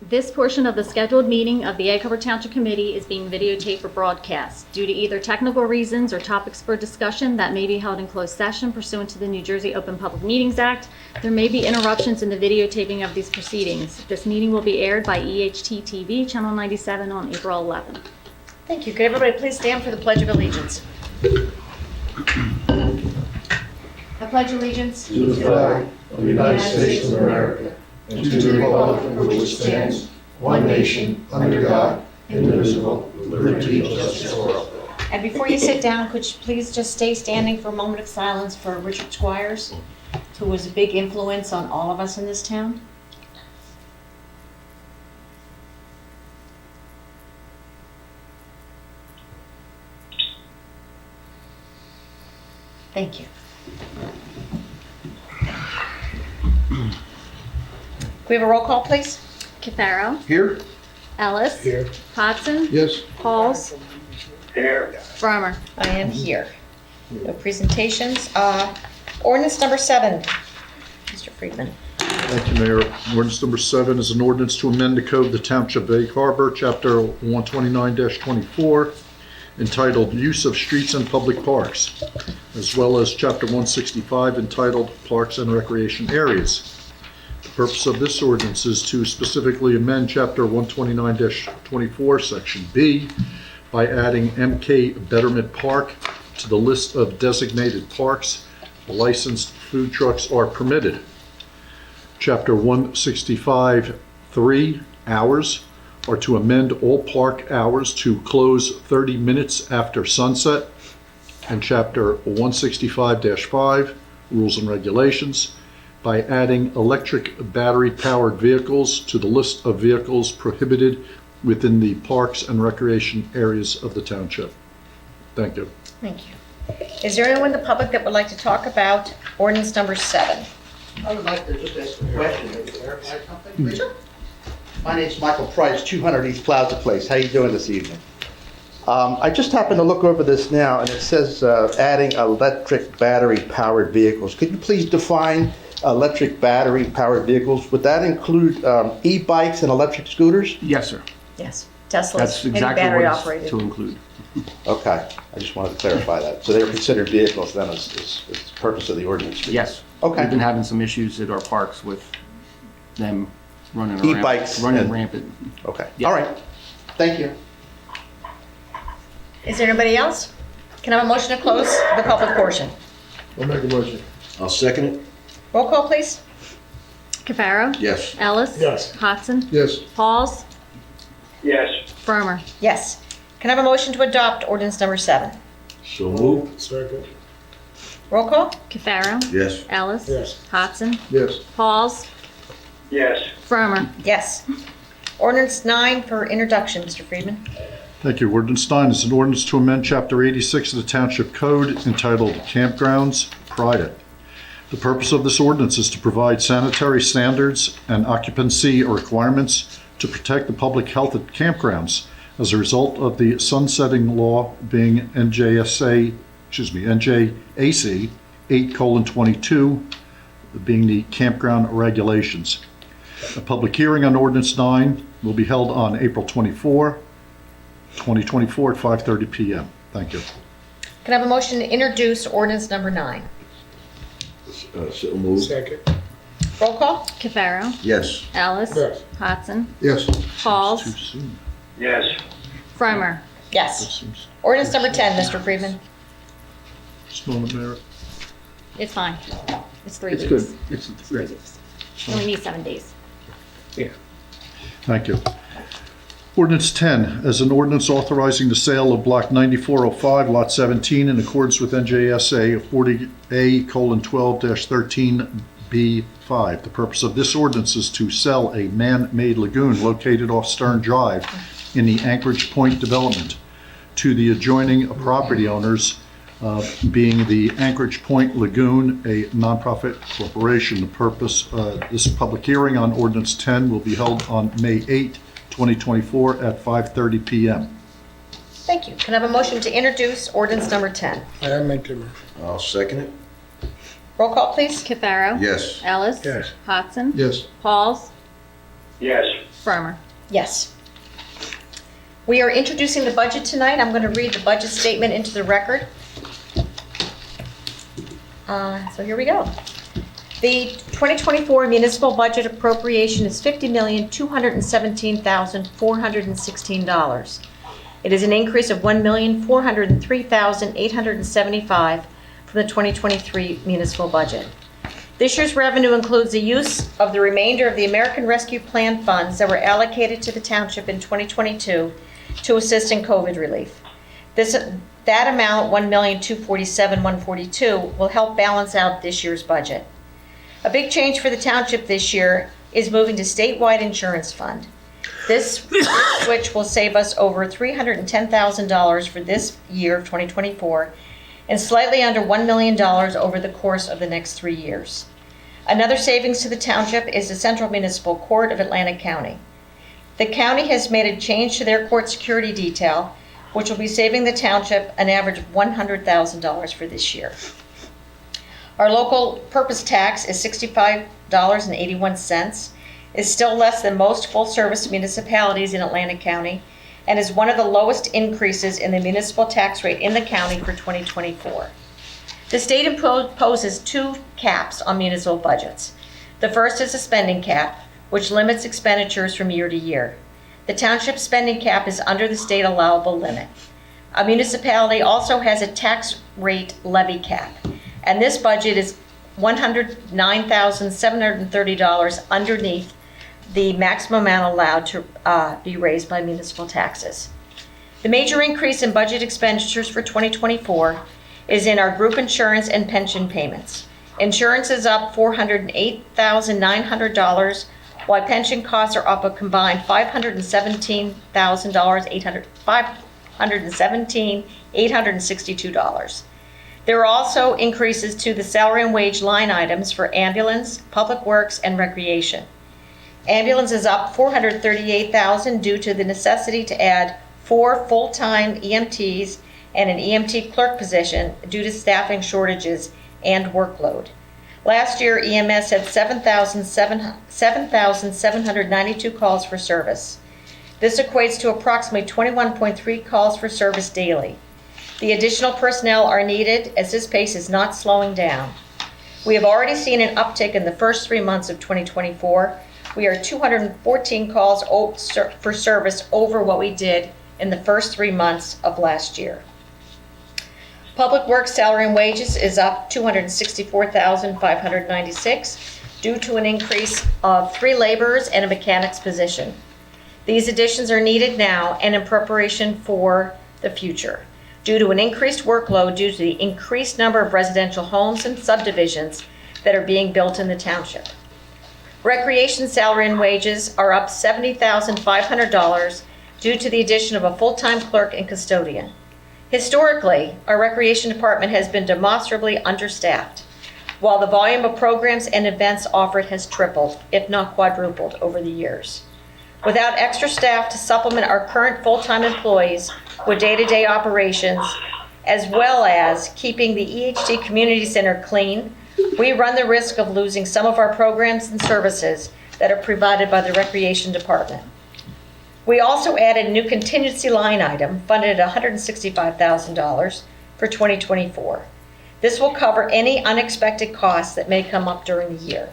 This portion of the scheduled meeting of the Egg Harbor Township Committee is being videotaped for broadcast. Due to either technical reasons or topics for discussion that may be held in closed session pursuant to the New Jersey Open Public Meetings Act, there may be interruptions in the videotaping of these proceedings. This meeting will be aired by EHT TV, Channel 97 on April 11th. Thank you. Could everybody please stand for the Pledge of Allegiance? I pledge allegiance to the flag of the United States of America and to the republic for which it stands, one nation, under God, indivisible, with liberty and justice for all. And before you sit down, could you please just stay standing for a moment of silence for Richard Squires, who was a big influence on all of us in this town? Thank you. Can we have a roll call, please? Cafaro, Here? Ellis, Here. Hodson, Yes. Pauls, Here. Farmer. I am here. No presentations. Ordinance number 7. Mr. Friedman. Thank you, Mayor. Ordinance number 7 is an ordinance to amend the code of the Township of Egg Harbor, Chapter 129-24, entitled Use of Streets and Public Parks, as well as Chapter 165 entitled Parks and Recreation Areas. The purpose of this ordinance is to specifically amend Chapter 129-24, Section B, by adding MK Betterment Park to the list of designated parks. Licensed food trucks are permitted. Chapter 165-3, hours, are to amend all park hours to close 30 minutes after sunset. And Chapter 165-5, rules and regulations, by adding electric battery-powered vehicles to the list of vehicles prohibited within the parks and recreation areas of the township. Thank you. Thank you. Is there anyone in the public that would like to talk about ordinance number 7? I would like to just ask a question, maybe clarify something. Sure. My name's Michael Price, 200 East Plaza Place. How you doing this evening? I just happened to look over this now, and it says adding electric battery-powered vehicles. Could you please define electric battery-powered vehicles? Would that include e-bikes and electric scooters? Yes, sir. Yes. Teslas, That's any exactly battery what it's operated. to include. Okay, I just wanted to clarify that. So they're considered vehicles then is the purpose of the ordinance? Yes. Okay. We've been having some issues at our parks with them running around. E-bikes Running and- rampant. Okay, Yeah. all right. Thank you. Is there anybody else? Can I have a motion to close the public portion? I'll make a motion. I'll second it. Roll call, please. Cafaro, Yes. Ellis, Yes. Hodson, Yes. Pauls, yes, Farmer. Yes. Can I have a motion to adopt ordinance number 7? So moved. Second. Roll call? Cafaro, Yes. Ellis, Yes. Hodson, Yes. Pauls, yes, Farmer. Yes. Ordinance 9 for introduction, Mr. Friedman. Thank you. Ordinance 9 is an ordinance to amend Chapter 86 of the Township Code entitled Campgrounds Private. The purpose of this ordinance is to provide sanitary standards and occupancy requirements to protect the public health at campgrounds as a result of the sunsetting law being NJAC 8:22, being the campground regulations. A public hearing on Ordinance 9 will be held on April 24, 2024 at 5:30 p.m. Thank you. Can I have a motion to introduce ordinance number 9? So moved. Second. Roll call? Cafaro, Yes. Ellis, Yes. Hodson, Yes. Too Pauls, soon. yes, Farmer. Yes. Ordinance number 10, Mr. Friedman. Smell the merit. It's fine. It's 3 It's weeks. good. It's 3 weeks. You only need 7 days. Thank you. Ordinance 10, as an ordinance authorizing the sale of Block 9405, Lot 17, in accordance with NJSA 40A:12-13B5. The purpose of this ordinance is to sell a man-made lagoon located off Stern Drive in the Anchorage Point development to the adjoining property owners, being the Anchorage Point Lagoon, a nonprofit corporation. The purpose, this public hearing on Ordinance 10 will be held on May 8, 2024 at 5:30 p.m. Thank you. Can I have a motion to introduce ordinance number 10? I make the motion. I'll second it. Roll call, please. Cafaro. Yes. Ellis. Yes. Hodson. Yes. Pauls. Yes. Farmer. Yes. We are introducing the budget tonight. I'm going to read the budget statement into the record. So here we go. The 2024 municipal budget appropriation is $50,217,416. It is an increase of $1,403,875 from the 2023 municipal budget. This year's revenue includes the use of the remainder of the American Rescue Plan funds that were allocated to the township in 2022 to assist in COVID relief. That amount, $1,247,142, will help balance out this year's budget. A big change for the township this year is moving to statewide insurance fund. This switch will save us over $310,000 for this year of 2024 and slightly under $1 million over the course of the next 3 years. Another savings to the township is the Central Municipal Court of Atlantic County. The county has made a change to their court security detail, which will be saving the township an average of $100,000 for this year. Our local purpose tax is $65.81, is still less than most full-service municipalities in Atlantic County, and is one of the lowest increases in the municipal tax rate in the county for 2024. The state imposes 2 caps on municipal budgets. The first is a spending cap, which limits expenditures from year to year. The township spending cap is under the state allowable limit. A municipality also has a tax rate levy cap, and this budget is $109,730 underneath the maximum amount allowed to be raised by municipal taxes. The major increase in budget expenditures for 2024 is in our group insurance and pension payments. Insurance is up $408,900, while pension costs are up a combined $517,862. There are also increases to the salary and wage line items for ambulance, public works, and recreation. Ambulance is up $438,000 due to the necessity to add 4 full-time EMTs and an EMT clerk position due to staffing shortages and workload. Last year, EMS had 7,792 calls for service. This equates to approximately 21.3 calls for service daily. The additional personnel are needed as this pace is not slowing down. We have already seen an uptick in the first 3 months of 2024. We are 214 calls for service over what we did in the first 3 months of last year. Public Works salary and wages is up $264,596 due to an increase of 3 laborers and a mechanic's position. These additions are needed now and in preparation for the future, due to an increased workload due to the increased number of residential homes and subdivisions that are being built in the township. Recreation salary and wages are up $70,500 due to the addition of a full-time clerk and custodian. Historically, our recreation department has been demonstrably understaffed, while the volume of programs and events offered has tripled, if not quadrupled, over the years. Without extra staff to supplement our current full-time employees with day-to-day operations, as well as keeping the EHD Community Center clean, we run the risk of losing some of our programs and services that are provided by the Recreation Department. We also added a new contingency line item funded at $165,000 for 2024. This will cover any unexpected costs that may come up during the year.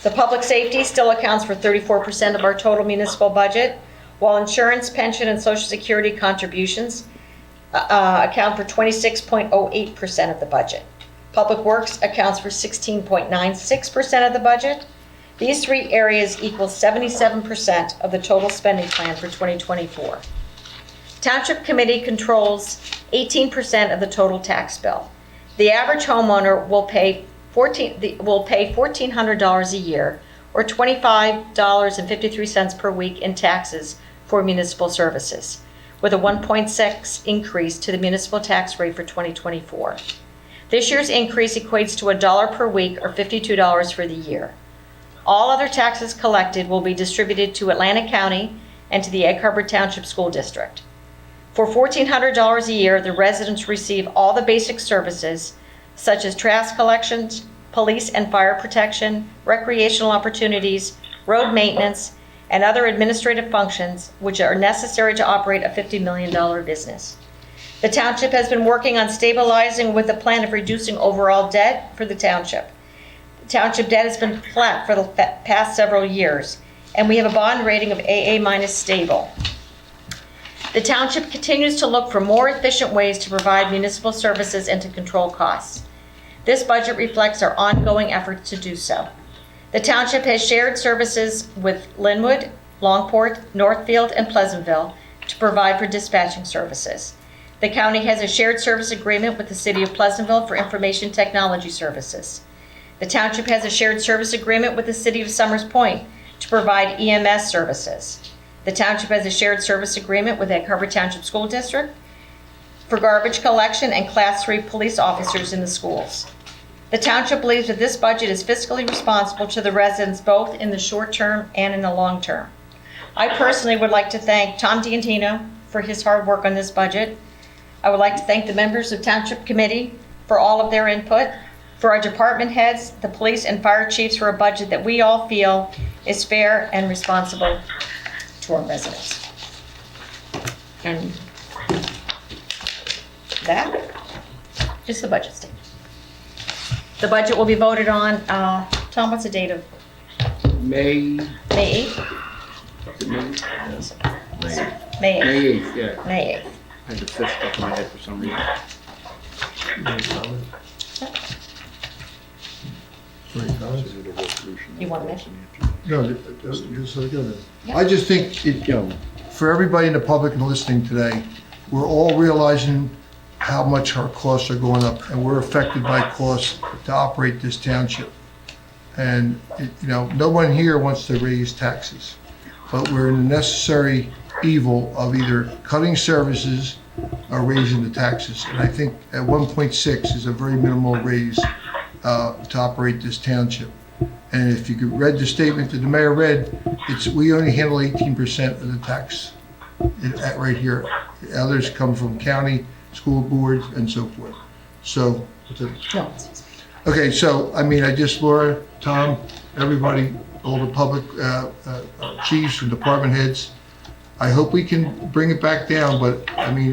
The public safety still accounts for 34% of our total municipal budget, while insurance, pension, and Social Security contributions account for 26.08% of the budget. Public Works accounts for 16.96% of the budget. These 3 areas equal 77% of the total spending plan for 2024. Township Committee controls 18% of the total tax bill. The average homeowner will pay $1,400 a year, or $25.53 per week in taxes for municipal services, with a 1.6 increase to the municipal tax rate for 2024. This year's increase equates to $1 per week, or $52 for the year. All other taxes collected will be distributed to Atlantic County and to the Egg Harbor Township School District. For $1,400 a year, the residents receive all the basic services, such as trash collections, police and fire protection, recreational opportunities, road maintenance, and other administrative functions which are necessary to operate a $50 million business. The township has been working on stabilizing with a plan of reducing overall debt for the township. The township debt has been flat for the past several years, and we have a bond rating of AA- stable. The township continues to look for more efficient ways to provide municipal services and to control costs. This budget reflects our ongoing efforts to do so. The township has shared services with Linwood, Longport, Northfield, and Pleasantville to provide for dispatching services. The county has a shared service agreement with the city of Pleasantville for information technology services. The township has a shared service agreement with the city of Summers Point to provide EMS services. The township has a shared service agreement with Egg Harbor Township School District for garbage collection and Class 3 police officers in the schools. The township believes that this budget is fiscally responsible to the residents both in the short term and in the long term. I personally would like to thank Tom D'Antino for his hard work on this budget. I would like to thank the members of Township Committee for all of their input, for our department heads, the police and fire chiefs for a budget that we all feel is fair and responsible to our residents. And that is the budget statement. The budget will be voted on, Tom, what's the date of May, May 8th? is it May? May 8th. May 8th, yeah. May 8th. I had the 5th stuck in my head for some reason. You want to mention? No, just like that. I just think for everybody in the public and listening today, we're all realizing how much our costs are going up, and we're affected by costs to operate this township. And, no one here wants to raise taxes, but we're in the necessary evil of either cutting services or raising the taxes. And I think at 1.6 is a very minimal raise to operate this township. And if you read the statement that the mayor read, we only handle 18% of the tax right here. Others come from county, school boards, and so forth. So, No. okay, so, Laura, Tom, everybody, all the public chiefs and department heads, I hope we can bring it back down, but,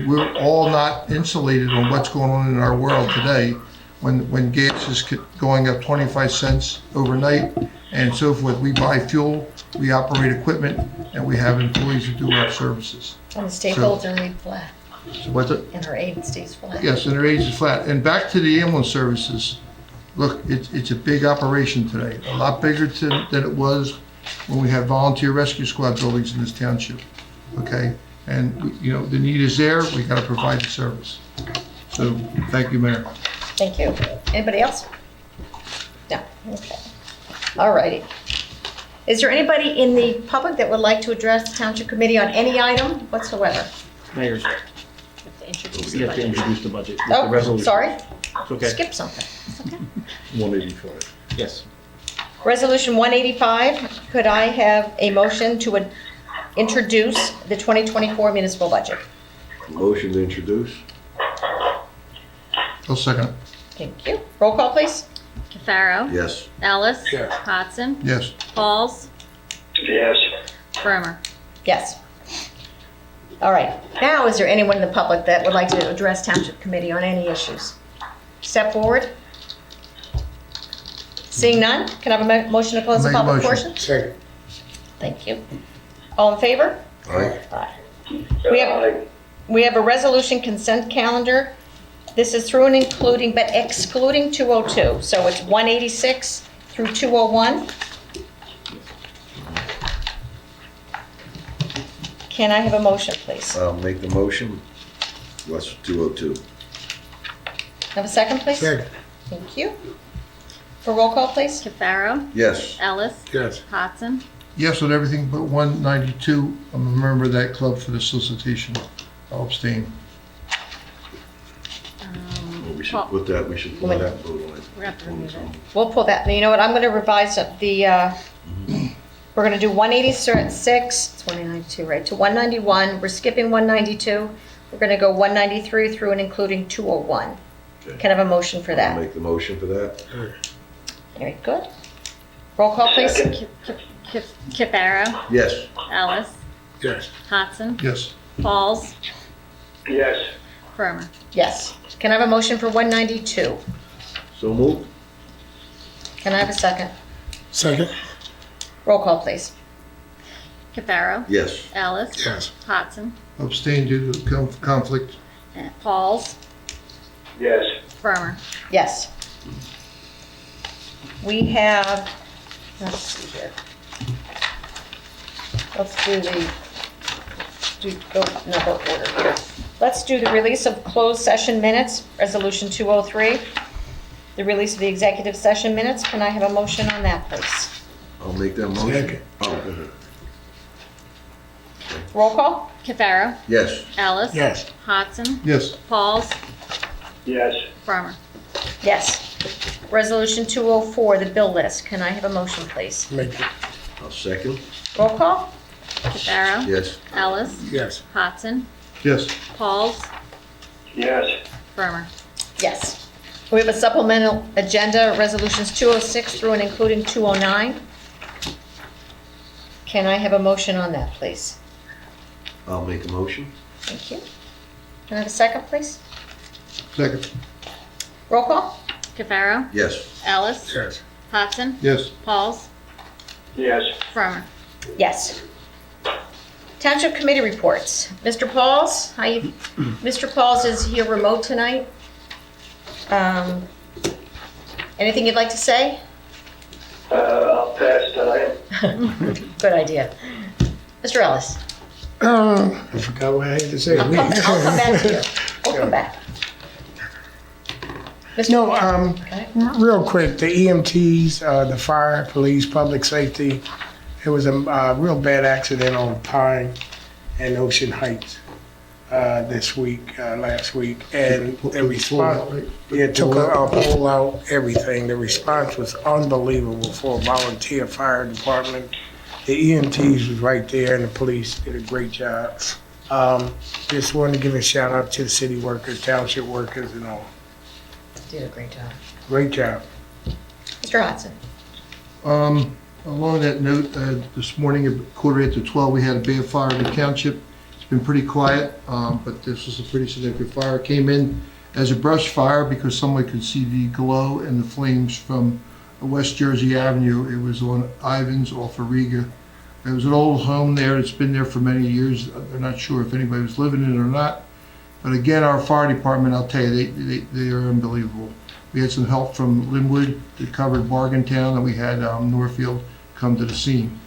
we're all not insulated on what's going on in our world today when gas is going up 25 cents overnight and so forth. We buy fuel, we operate equipment, and we have employees who do our services. And the state holds our aid flat, So what's it? and our aid stays flat. Yes, and their age is flat. And back to the ambulance services, look, it's a big operation today, a lot bigger than it was when we had volunteer rescue squad buildings in this township, okay? And, the need is there, we gotta provide the service. So, thank you, Mayor. Thank you. Anybody else? No, okay. All righty. Is there anybody in the public that would like to address the Township Committee on any item whatsoever? Mayor's, You have to introduce the you have to budget. introduce the budget. with the Oh, resolution. sorry, It's okay. skip something. 185. Yes. Resolution 185, could I have a motion to introduce the 2024 municipal budget? Motion to introduce? I'll second it. Thank you. Roll call, please. Cafaro. Yes. Ellis. Yes. Hodson. Yes. Pauls. Yes. Bremer. Yes. All right. Now, is there anyone in the public that would like to address Township Committee on any issues? Step forward. Seeing none, can I have a motion to close the Make a public motion. portion? Second. Thank you. All in favor? Aye. We have a resolution consent calendar. This is through and including, but excluding 202. So it's 186 through 201. Can I have a motion, please? I'll make the motion. What's 202? Have a second, please? Second. Thank you. For roll call, please? Cafaro. Yes. Ellis. Yes. Hodson. Yes on everything but 192. I'm a member of that club for the solicitation. I'll abstain. Well, we should Paul- put that, we should pull that and vote on it. We're gonna have to remove it. We'll pull that. You know what? I'm going to revise up the, we're going to do 186, it's 192, right, to 191. We're skipping 192. We're going to go 193 through and including 201. Okay. Can I have a motion for I'll that? make the motion for that. Very good. Roll call, please. Second. Cafaro, Yes. Ellis, Yes. Hodson, Yes. Pauls, Yes. Farmer. Yes. Can I have a motion for 192? So moved? Can I have a second? Second? Roll call, please. Cafaro, Yes. Ellis, Yes. Hodson, Abstain due to conflict. Pauls, Yes. Farmer. Yes. We have, let's see here. Let's go number order here. Let's do the release of closed session minutes, Resolution 203. The release of the executive session minutes. Can I have a motion on that, please? I'll make that motion. Second. Oh, go ahead. Roll call? Cafaro, Yes. Ellis, Yes. Hodson, Yes. Pauls, Yes. Farmer. Yes. Resolution 204, the bill list. Can I have a motion, please? Make it. I'll second. Roll call? Cafaro, Yes. Ellis, Yes. Hodson, Yes. Pauls, Yes. Farmer. Yes. We have a supplemental agenda, resolutions 206 through and including 209. Can I have a motion on that, please? I'll make a motion. Thank you. Can I have a second, please? Second. Roll call? Cafaro, Yes. Ellis, Yes. Hodson, Yes. Pauls, Yes. Farmer. Yes. Township committee reports. Mr. Pauls, Mr. Pauls is here remote tonight. Anything you'd like to say? I'll pass tonight. Good idea. Mr. Ellis? I forgot what I had to say. I'll come back to you. We'll come back. Mr. No, Okay. real quick, the EMTs, the fire, police, public safety, there was a real bad accident on Pine and Ocean Heights last week, and the response, it took a pole out, everything. The response was unbelievable for a volunteer fire department. The EMTs was right there, and the police did a great job. Just wanted to give a shout out to the city workers, township workers, and all. Did a great job. Great job. Mr. Hodson? Along that note, this morning at 11:45, we had a bad fire in the township. It's been pretty quiet, but this was a pretty significant fire. It came in as a brush fire because someone could see the glow and the flames from West Jersey Avenue. It was on Ivans off of Riga. It was an old home there. It's been there for many years. They're not sure if anybody was living in it or not. But again, our fire department, I'll tell you, they are unbelievable. We had some help from Linwood that covered Morgantown, and we had Northfield come to the scene.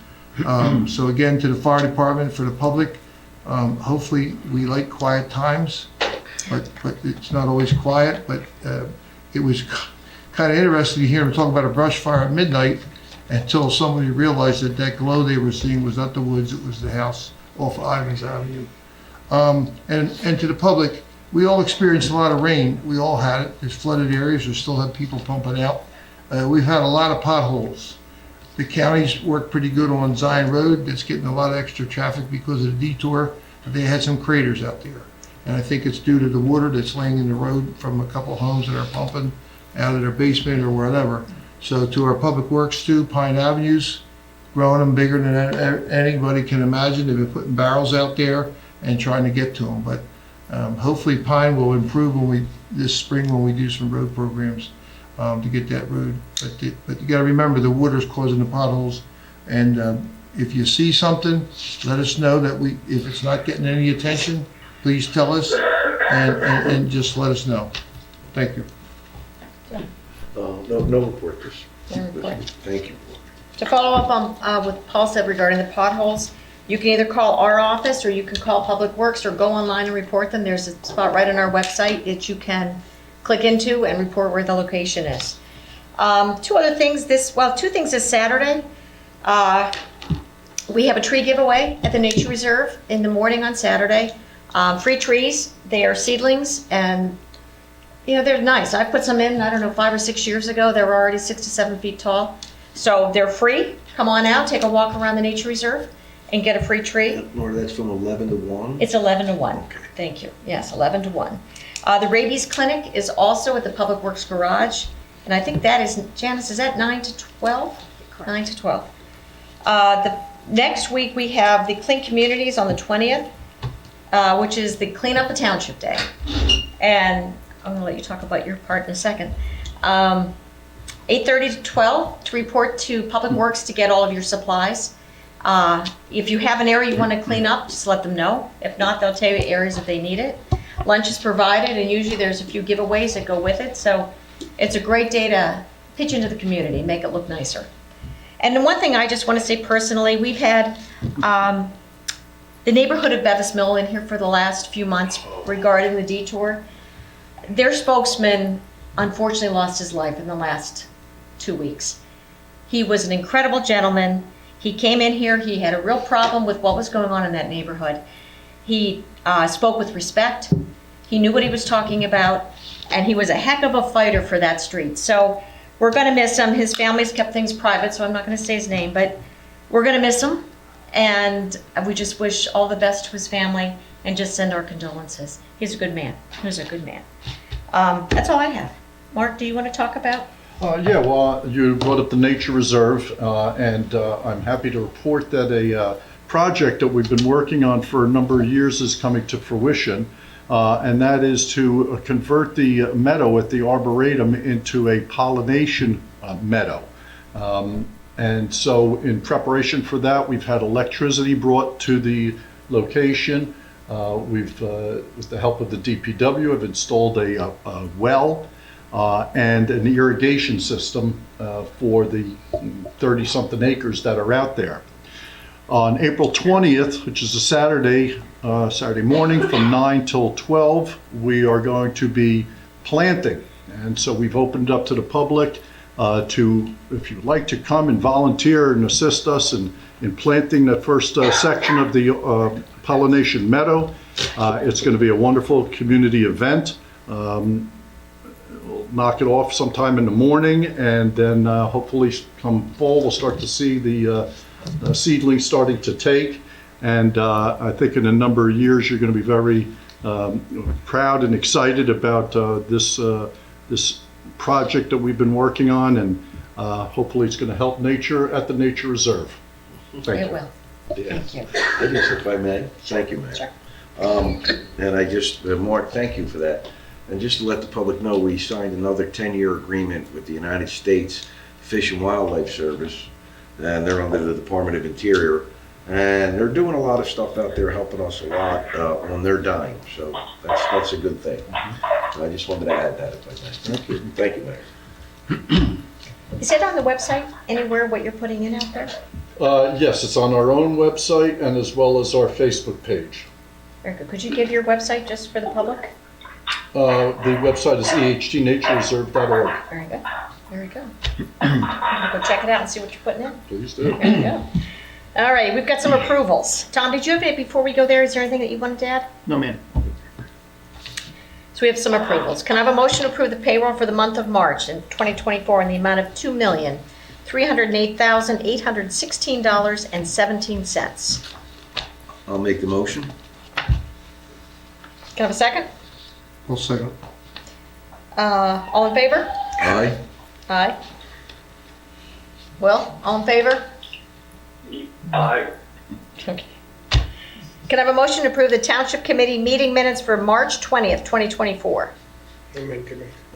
So again, to the fire department, for the public, hopefully we like quiet times, but it's not always quiet. But it was kind of interesting to hear them talk about a brush fire at midnight until somebody realized that that glow they were seeing was not the woods, it was the house off Ivans Avenue. And to the public, we all experienced a lot of rain. We all had it. There's flooded areas. We still have people pumping out. We've had a lot of potholes. The county's worked pretty good on Zion Road. That's getting a lot of extra traffic because of the detour. But they had some craters out there. And I think it's due to the water that's laying in the road from a couple homes that are pumping out of their basement or whatever. So to our public works too, Pine Avenue's growing them bigger than anybody can imagine. They've been putting barrels out there and trying to get to them. But hopefully Pine will improve this spring when we do some road programs to get that road. But you got to remember the water's causing the potholes. And if you see something, let us know that if it's not getting any attention, please tell us and just let us know. Thank you. No report, Chris. No report. Thank you. To follow up on what Paul said regarding the potholes, you can either call our office or you can call Public Works or go online and report them. There's a spot right on our website that you can click into and report where the location is. Two things this Saturday. We have a tree giveaway at the Nature Reserve in the morning on Saturday. Free trees. They are seedlings and they're nice. I put some in, 5 or 6 years ago. They were already 6 to 7 feet tall. So they're free. Come on out, take a walk around the Nature Reserve and get a free tree. Laura, that's from 11 to 1? It's 11 to 1. Okay. Thank you. Yes, 11 to 1. The rabies clinic is also at the Public Works Garage. And I think that is, Janice, is that 9 to 12? 9 to 12. Next week, we have the Clean Communities on the 20th, which is the Clean Up a Township Day. And I'm gonna let you talk about your part in a second. 8:30 to 12 to report to Public Works to get all of your supplies. If you have an area you want to clean up, just let them know. If not, they'll tell you areas if they need it. Lunch is provided, and usually there's a few giveaways that go with it. So it's a great day to pitch into the community, make it look nicer. And the one thing I just want to say personally, we've had the neighborhood of Bevis Mill in here for the last few months regarding the detour. Their spokesman unfortunately lost his life in the last 2 weeks. He was an incredible gentleman. He came in here, he had a real problem with what was going on in that neighborhood. He spoke with respect, he knew what he was talking about, and he was a heck of a fighter for that street. So we're gonna miss him. His family's kept things private, so I'm not gonna say his name, but we're gonna miss him. And we just wish all the best to his family and just send our condolences. He's a good man. He's a good man. That's all I have. Mark, do you want to talk about? Yeah, well, you brought up the nature reserve, and I'm happy to report that a project that we've been working on for a number of years is coming to fruition, and that is to convert the meadow at the Arboretum into a pollination meadow. And so in preparation for that, we've had electricity brought to the location. We've, with the help of the DPW, have installed a well and an irrigation system for the 30-something acres that are out there. On April 20th, which is a Saturday morning from 9 till 12, we are going to be planting. And so we've opened up to the public to, if you'd like to come and volunteer and assist us in planting that first section of the pollination meadow. It's going to be a wonderful community event. We'll knock it off sometime in the morning, and then hopefully come fall we'll start to see the seedlings starting to take. And I think in a number of years you're going to be very proud and excited about this project that we've been working on, and hopefully it's going to help nature at the Nature Reserve. Thank It you. will. Yeah. Thank you. I guess if I may, thank you, Mayor. Sure. And I just, Mark, thank you for that. And just to let the public know, we signed another 10-year agreement with the United States Fish and Wildlife Service, and they're under the Department of Interior. And they're doing a lot of stuff out there, helping us a lot on their dime. So that's a good thing. So I just wanted to add that, if I may. Thank you. Thank you, Mayor. Is it on the website anywhere what you're putting in out there? Yes, it's on our own website and as well as our Facebook page. Very good. Could you give your website just for the public? The website is ehtnaturereserve.org. Very good. Very good. Go check it out and see what you're putting in. Please do. There you go. All right, we've got some approvals. Tom, did you have it before we go there? Is there anything that you wanted to add? No, ma'am. So we have some approvals. Can I have a motion to approve the payroll for the month of March in 2024 in the amount of $2,308,816.17? I'll make the motion. Can I have a second? I'll second. All in favor? Aye. Aye. Will, all in favor? Aye. Okay. Can I have a motion to approve the Township Committee meeting minutes for March 20th, 2024?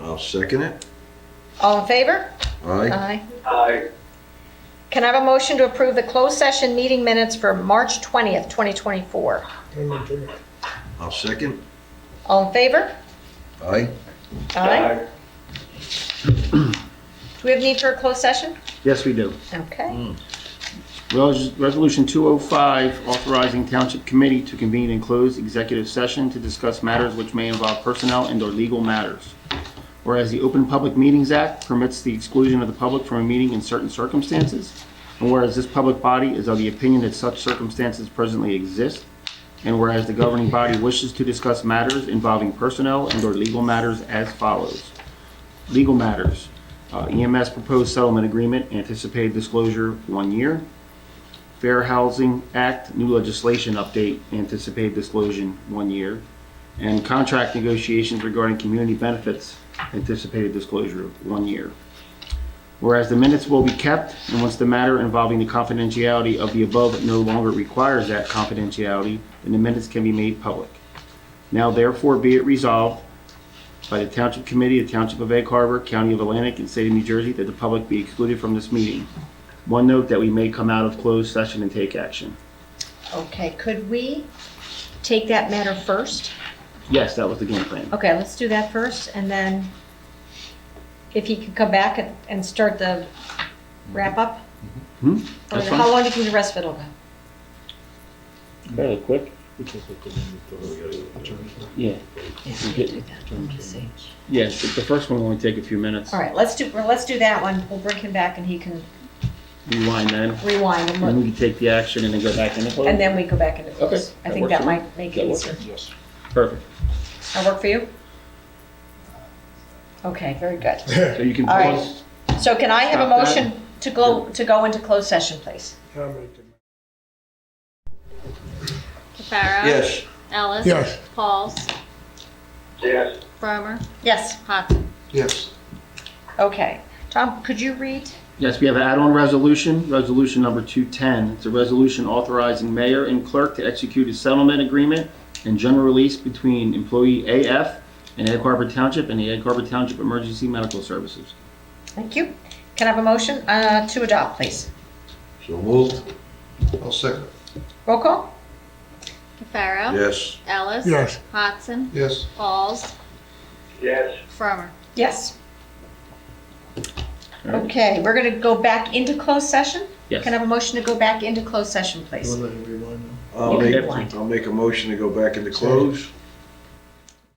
I'll second it. All in favor? Aye. Aye. Aye. Can I have a motion to approve the closed session meeting minutes for March 20th, 2024? I'll second. All in favor? Aye. Aye. Do we have need for a closed session? Yes, we do. Okay. Resolution 205, authorizing Township Committee to convene and close executive session to discuss matters which may involve personnel and/or legal matters. Whereas the Open Public Meetings Act permits the exclusion of the public from a meeting in certain circumstances, and whereas this public body is of the opinion that such circumstances presently exist, and whereas the governing body wishes to discuss matters involving personnel and/or legal matters as follows. Legal matters, EMS proposed settlement agreement, anticipated disclosure 1 year. Fair Housing Act, new legislation update, anticipated disclosure 1 year. And contract negotiations regarding community benefits, anticipated disclosure 1 year. Whereas the minutes will be kept, and once the matter involving the confidentiality of the above no longer requires that confidentiality, then the minutes can be made public. Now therefore be it resolved by the Township Committee of the Township of Egg Harbor, County of Atlantic, and State of New Jersey that the public be excluded from this meeting. One note that we may come out of closed session and take action. Okay, could we take that matter first? Yes, that was the game plan. Okay, let's do that first, and then if he could come back and start the wrap-up? Hmm? Or That's how fine. long do you think the rest of it will go? Fairly quick. Yeah. Yes, the first one will only take a few minutes. All right, let's do that one. We'll bring him back and he can Rewind then, rewind and we and can take the action and then go back in the close. and then we go back into close. Okay, I that think works that for me. might make That it works. easier. Yes. Perfect. That work for you? Okay, very good. So you can All right. pause. So can I have a Stop that. motion to go into closed session, please? I'll make the- Cafaro. Yes. Ellis. Yes. Pauls. yes. Bromer. Yes. Hudson. Yes. Okay. Tom, could you read? Yes, we have an add-on resolution, resolution number 210. It's a resolution authorizing mayor and clerk to execute a settlement agreement and general release between employee AF and Egg Harbor Township and the Egg Harbor Township Emergency Medical Services. Thank you. Can I have a motion to adopt, please? So moved. I'll second. Roll call? Cafaro. Yes. Ellis. Yes. Hudson. Yes. Pauls. Yes. Fromer. Yes. All right. Okay, we're going to go back into closed session? Yes. Can I have a motion to go back into closed session, please? I'll You can make, rewind. I'll make a motion to go back into close.